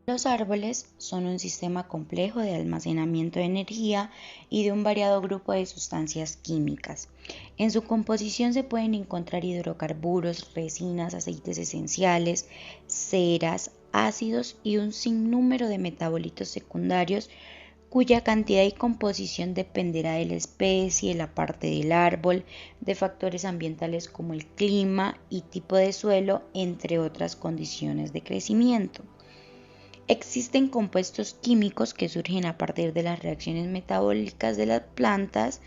Los árboles son un sistema complejo de almacenamiento de energía y de un variado grupo de sustancias químicas. En su composición se pueden encontrar hidrocarburos, resinas, aceites esenciales, ceras, ácidos y un sinnúmero de metabolitos secundarios cuya cantidad y composición dependerá de la especie, la parte del árbol, de factores ambientales como el clima y tipo de suelo, entre otras condiciones de crecimiento. Existen compuestos químicos que surgen a partir de las reacciones metabólicas de las plantas,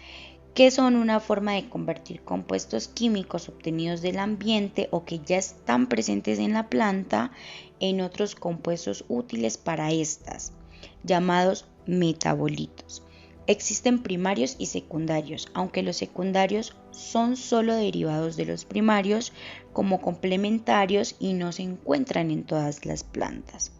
que son una forma de convertir compuestos químicos obtenidos del ambiente o que ya están presentes en la planta en otros compuestos útiles para estas, llamados metabolitos. Existen primarios y secundarios, aunque los secundarios son solo derivados de los primarios como complementarios y no se encuentran en todas las plantas.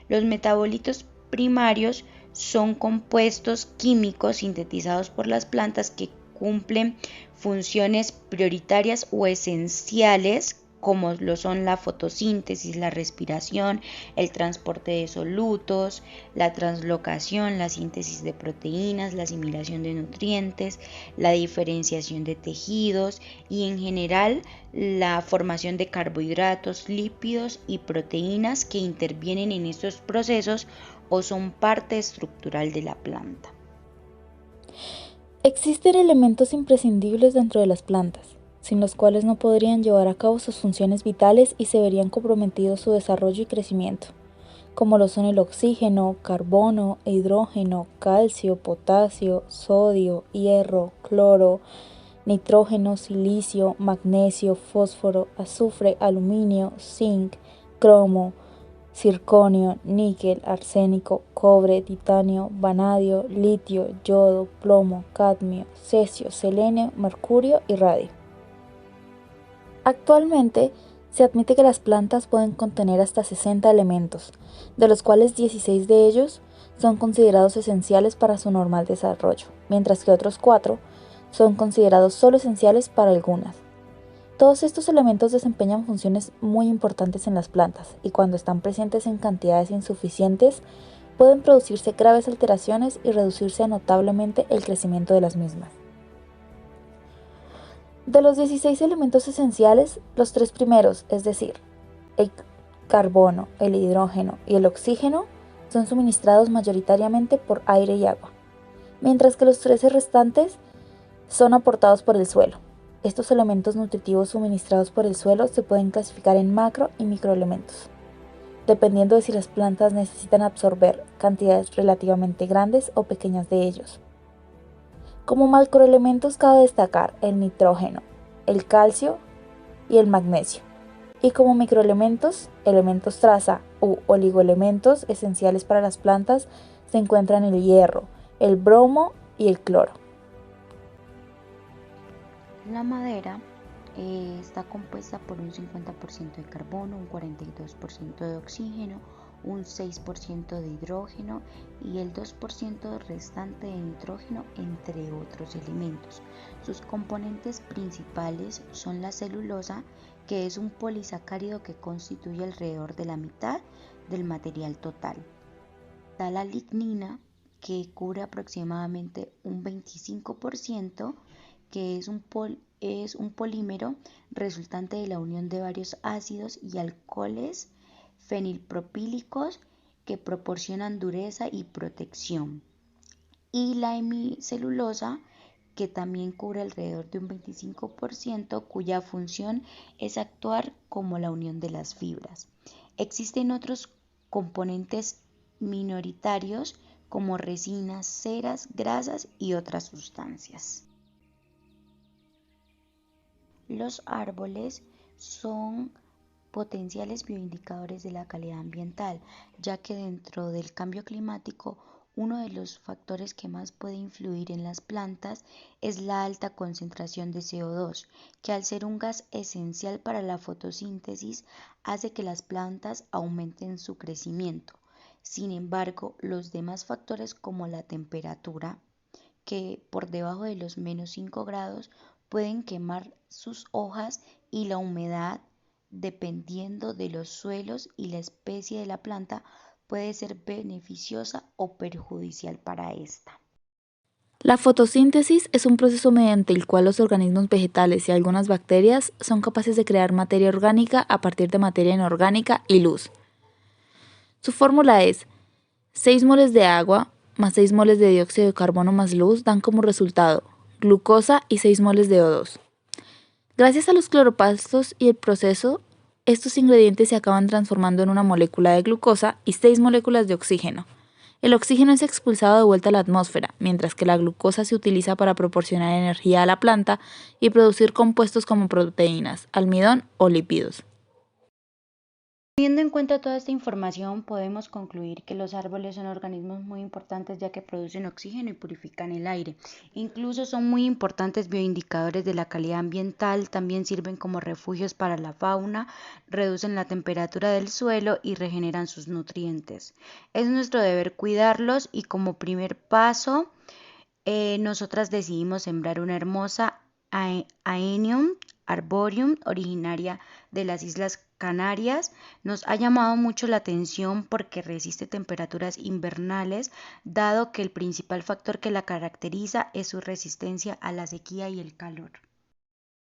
Los metabolitos primarios son compuestos químicos sintetizados por las plantas que cumplen funciones prioritarias o esenciales como lo son la fotosíntesis, la respiración, el transporte de solutos, la translocación, la síntesis de proteínas, la asimilación de nutrientes, la diferenciación de tejidos y en general la formación de carbohidratos, lípidos y proteínas que intervienen en estos procesos o son parte estructural de la planta. Existen elementos imprescindibles dentro de las plantas, sin los cuales no podrían llevar a cabo sus funciones vitales y se verían comprometidos su desarrollo y crecimiento, como lo son el oxígeno, carbono, hidrógeno, calcio, potasio, sodio, hierro, cloro, nitrógeno, silicio, magnesio, fósforo, azufre, aluminio, zinc, cromo, circonio, níquel, arsénico, cobre, titanio, vanadio, litio, yodo, plomo, cadmio, cesio, selenio, mercurio y radio. Actualmente, se admite que las plantas pueden contener hasta 60 elementos, de los cuales 16 de ellos son considerados esenciales para su normal desarrollo, mientras que otros 4 son considerados solo esenciales para algunas. Todos estos elementos desempeñan funciones muy importantes en las plantas y cuando están presentes en cantidades insuficientes pueden producirse graves alteraciones y reducirse notablemente el crecimiento de las mismas. De los 16 elementos esenciales, los 3 primeros, es decir, el carbono, el hidrógeno y el oxígeno, son suministrados mayoritariamente por aire y agua, mientras que los 13 restantes son aportados por el suelo. Estos elementos nutritivos suministrados por el suelo se pueden clasificar en macro y microelementos, dependiendo de si las plantas necesitan absorber cantidades relativamente grandes o pequeñas de ellos. Como macroelementos cabe destacar el nitrógeno, el calcio y el magnesio. Y como microelementos, elementos traza u oligoelementos esenciales para las plantas se encuentran el hierro, el bromo y el cloro. La madera está compuesta por un 50% de carbono, un 42% de oxígeno, un 6% de hidrógeno y el 2% restante de nitrógeno, entre otros elementos. Sus componentes principales son la celulosa, que es un polisacárido que constituye alrededor de la mitad del material total. Está la lignina, que cubre aproximadamente un 25%, que es un polímero resultante de la unión de varios ácidos y alcoholes fenilpropílicos que proporcionan dureza y protección. Y la hemicelulosa, que también cubre alrededor de un 25%, cuya función es actuar como la unión de las fibras. Existen otros componentes minoritarios como resinas, ceras, grasas y otras sustancias. Los árboles son potenciales bioindicadores de la calidad ambiental, ya que dentro del cambio climático, uno de los factores que más puede influir en las plantas es la alta concentración de CO2, que al ser un gas esencial para la fotosíntesis hace que las plantas aumenten su crecimiento. Sin embargo, los demás factores como la temperatura, que por debajo de los -5 grados pueden quemar sus hojas, y la humedad, dependiendo de los suelos y la especie de la planta, puede ser beneficiosa o perjudicial para esta. La fotosíntesis es un proceso mediante el cual los organismos vegetales y algunas bacterias son capaces de crear materia orgánica a partir de materia inorgánica y luz. Su fórmula es 6 moles de agua más 6 moles de dióxido de carbono más luz dan como resultado glucosa y 6 moles de O2. Gracias a los cloroplastos y el proceso, estos ingredientes se acaban transformando en una molécula de glucosa y 6 moléculas de oxígeno. El oxígeno es expulsado de vuelta a la atmósfera, mientras que la glucosa se utiliza para proporcionar energía a la planta y producir compuestos como proteínas, almidón o lípidos. Teniendo en cuenta toda esta información, podemos concluir que los árboles son organismos muy importantes ya que producen oxígeno y purifican el aire. Incluso son muy importantes bioindicadores de la calidad ambiental, también sirven como refugios para la fauna, reducen la temperatura del suelo y regeneran sus nutrientes. Es nuestro deber cuidarlos y como primer paso, nosotras decidimos sembrar una hermosa Aenium arboreum originaria de las Islas Canarias. Nos ha llamado mucho la atención porque resiste temperaturas invernales, dado que el principal factor que la caracteriza es su resistencia a la sequía y el calor.